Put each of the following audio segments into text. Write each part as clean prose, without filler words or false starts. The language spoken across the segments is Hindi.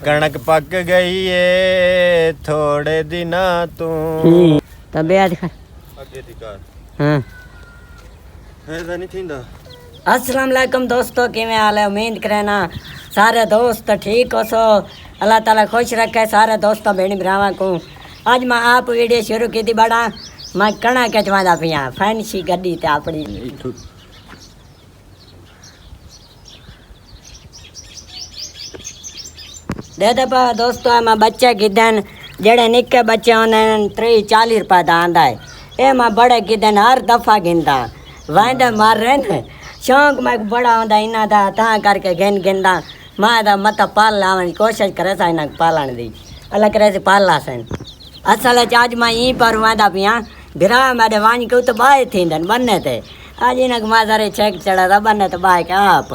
कणक पक गई है थोड़े दिना तू तबीयत आगे दिखा हां है नहीं थींदा। अस्सलाम वालेकुम दोस्तों, किवें हाल है? उम्मीद करना सारे दोस्त ठीक हो सो। अल्लाह ताला खुश रखे सारे दोस्तों भेणी भरावां को। आज मैं आप वीडियो शुरू की थी बड़ा मैं कणा कचवांदा पिया फैंसी गड्डी ते अपनी दे दे पा दोस्तों। मैं बच्चे गिदन जेड़े निक्के बच्चे उन्हें 30-40 रुपए दा आंदा है। ये मैं बड़े गिदन हर दफा गिनदा वांदे मार रहे ने शौक मैं बड़ा होंदा इना दा ता करके गिनदा मैं दा मत पाल लावन की कोशिश करे सा इना पालन दी अल्लाह करे से पाल लासन। असल आज मैं यहीं पर वांदा पिया बिरा मेरे वाणी को तो बाय थींदन बन्ने ते आज इनक माजरे छेक चढ़ा दा बन्ने तो बाय के आप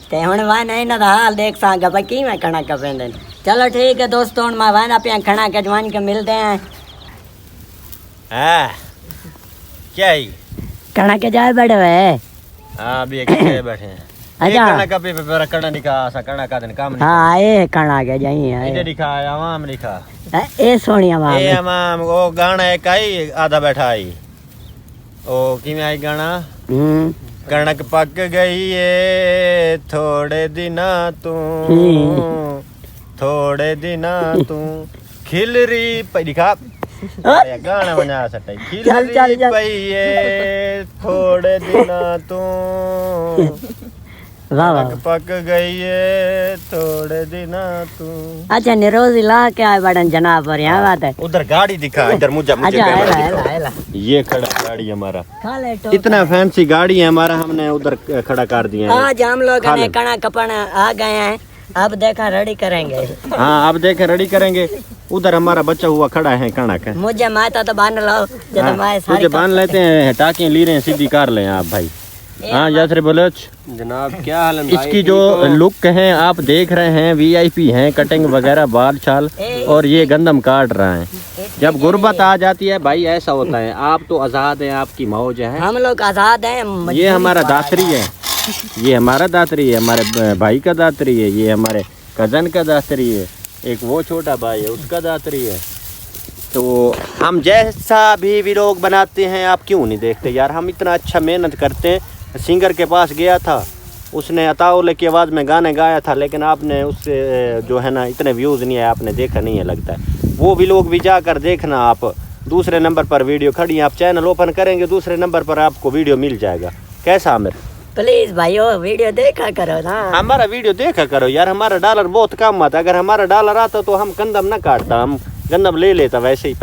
ते हुन वाने इना दा हाल देख सागा भाई की मैं कणा का पेंदन। चलो ठीक है दोस्तों, हुन मैं वांदा पिया खणा के जवान के मिलते हैं। हां क्या ही कणा के जाए बैठे हुए हां अभी के बैठे हैं। अच्छा कणा का पे पर कणा दिखा सा कणा का दिन काम नहीं। हां ये कणा के जाई है इधर दिखा आवाम लिखा ए सोनिया मां ए आवाम वो गाना एक आई आधा बैठा आई ओ की में आई गाना कणक पक गई है थोड़े दिना तू थोड़े दिना तू खिलरी पे दिखा गाना बना सकता है खिलरी पई है थोड़े दिना तू वाह वाह पक गई है थोड़े दिना तू। अच्छा निरोज ला के आए बड़न जनाब और यहाँ बात है उधर गाड़ी दिखा इधर मुझे अच्छा है ये खड़ा गाड़ी हमारा तो इतना फैंसी गाड़ी है हमारा हमने उधर खड़ा कर दिया है। आज हम लोग ने कणा कपन आ गए हैं अब देखा रेडी करेंगे। हाँ अब देखे रेडी करेंगे। उधर हमारा बच्चा हुआ खड़ा है कणा का मुझे माता तो बांध लो जब मैं मुझे बांध लेते हैं टाकियां ली रहे हैं सीधी कार लें आप भाई। हाँ यासर बलोच जनाब क्या हाल है? इसकी जो लुक है आप देख रहे हैं वीआईपी हैं कटिंग वगैरह बाल छाल और ये गंदम काट रहा है। जब गुर्बत आ जाती है भाई ऐसा होता है। आप तो आजाद हैं आपकी मौज है हम लोग आजाद हैं। ये हमारा दातरी है ये हमारा दातरी है हमारे भाई का दातरी है ये हमारे कजन का दातरी है एक वो छोटा भाई है उसका दातरी है। तो हम जैसा भी व्लॉग बनाते हैं आप क्यों नहीं देखते यार? हम इतना अच्छा मेहनत करते हैं। सिंगर के पास गया था उसने अताउल्ला की आवाज़ में गाने गाया था लेकिन आपने उससे जो है ना इतने व्यूज़ नहीं है आपने देखा नहीं है लगता है। वो व्लॉग भी जाकर देखना आप। दूसरे नंबर पर वीडियो खड़ी है आप चैनल ओपन करेंगे दूसरे नंबर पर आपको वीडियो मिल जाएगा। कैसा आमिर? प्लीज भाइयों वीडियो देखा करो ना हमारा वीडियो देखा करो यार। हमारा डॉलर बहुत कम आता। अगर हमारा डॉलर आता तो हम गंदम ना काटता हम गंदम ले लेता वैसे ही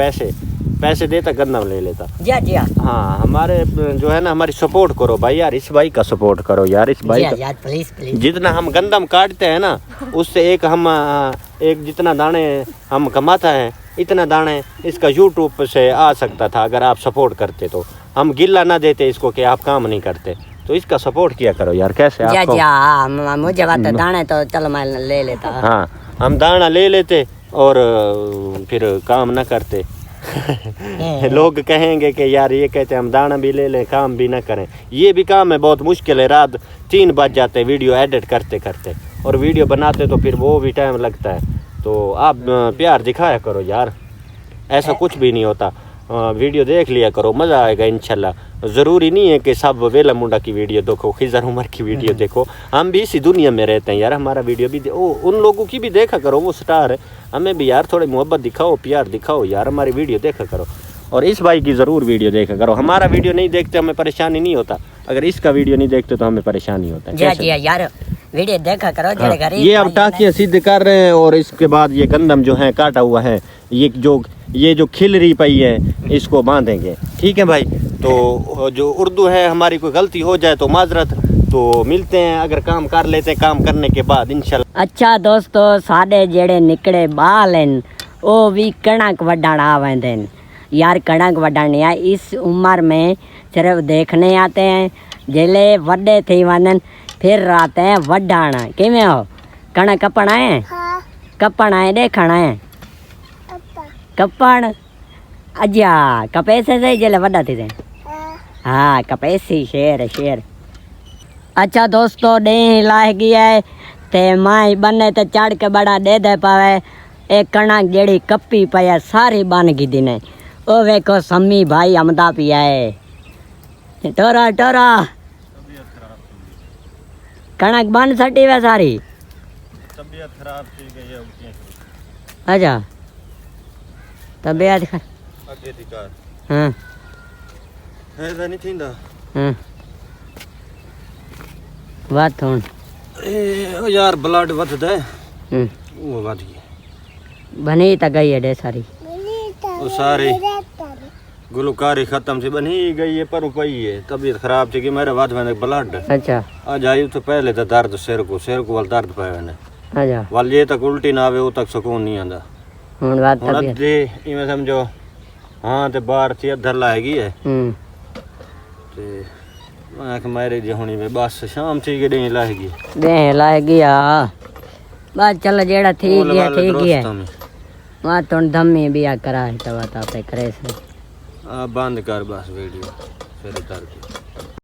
पैसे देता गंदम ले लेता। जी हाँ हमारे जो है ना हमारी सपोर्ट करो भाई यार। इस भाई का सपोर्ट करो यार इस भाई का यार प्लीज प्लीज। जितना हम गंदम काटते हैं ना उससे एक जितना दाने हम कमाता है इतना दाने इसका यूट्यूब से आ सकता था अगर आप सपोर्ट करते तो। हम गिल्ला ना देते इसको कि आप काम नहीं करते तो इसका सपोर्ट किया करो यार। कैसे आपको मुझे बात दाने तो चलो मैं ले लेता। हाँ हम दाना ले लेते और फिर काम ना करते लोग कहेंगे कि यार ये कहते हम दाना भी ले लें काम भी ना करें। ये भी काम है बहुत मुश्किल है। रात 3 बज जाते वीडियो एडिट करते करते और वीडियो बनाते तो फिर वो भी टाइम लगता है। तो आप प्यार दिखाया करो यार ऐसा कुछ भी नहीं होता। वीडियो देख लिया करो मज़ा आएगा इंशाल्लाह। ज़रूरी नहीं है कि सब वेला मुंडा की वीडियो देखो खिजर उमर की वीडियो देखो। हम भी इसी दुनिया में रहते हैं यार। हमारा वीडियो भी उन लोगों की भी देखा करो वो स्टार है। हमें भी यार थोड़ी मोहब्बत दिखाओ प्यार दिखाओ यार। हमारी वीडियो देखा करो और इस भाई की ज़रूर वीडियो देखा करो। हमारा वीडियो नहीं देखते हमें परेशानी नहीं होता। अगर इसका वीडियो नहीं देखते तो हमें परेशानी होता है। जी यार वीडियो देखा करो। ये अब टाकियाँ सीधे कर रहे हैं और इसके बाद ये गंदम जो है काटा हुआ है ये जो खिल रही पई है इसको बांधेंगे। ठीक है भाई। तो जो उर्दू है हमारी कोई गलती हो जाए तो माजरत। तो मिलते हैं अगर काम कर लेते हैं काम करने के बाद इंशाल्लाह। अच्छा दोस्तों साडे जेड़े निकड़े बाल हैं वो भी कणक वड्डण आवेंदे यार। कणक वड्डण इस उम्र में सिर्फ देखने आते हैं जेले वड्डे थी वनन फिर आते हैं वड्डण। किवें हो कणक कपण है कपण है देखण है कपण अजा कपेसे से जेले वड्डा थी थे हाँ कपेसी शेर। अच्छा दोस्तों डे लाग गया है ते माई बने ते चढ़ के बड़ा दे दे पावे। एक कणक जेड़ी कप्पी पाया सारी बन गई दिने। ओ वेखो सम्मी भाई आमदा पिया है। टोरा टोरा कणक बन सटी वे सारी। तबीयत खराब थी गई है उल्टियां। अच्छा तबीयत अगे दी कार हाँ ऐसा नहीं थींदा। हाँ बात हुन ओ यार ब्लड वधदा है वो वध गई। बनी त गई है डे सारी। वो सारी गुलकारी खत्म से बनी गई है पर पई है। तबीयत खराब थी कि मेरे वध में ब्लड। अच्छा आज आई तो पहले तो दर्द सिर को वाल दर्द पाया ने अच्छा वाल ये तक उल्टी ना आवे वो तक सुकून नहीं आंदा। हुन बात ਹੁਣ तबीयत ਅੱਧੇ ਇਵੇਂ ਸਮਝੋ ਹਾਂ ਤੇ ਬਾਹਰ ਚ ਅੱਧਰ ਲਾ ਹੈਗੀ ਹੈ ਤੇ ਮੈਂ ਕਿ ਮਾਰੇ ਜੇ ਹੁਣੀ ਵੇ ਬਸ ਸ਼ਾਮ ਠੀਕ ਡੇ ਲਾਏਗੀ दे लाएगी आ बात चल जेड़ा ठीक है ठीक है। वहाँ तो धम्मी भी आ करा है तो पे करे से आ बंद कर बस वीडियो फिर उतर के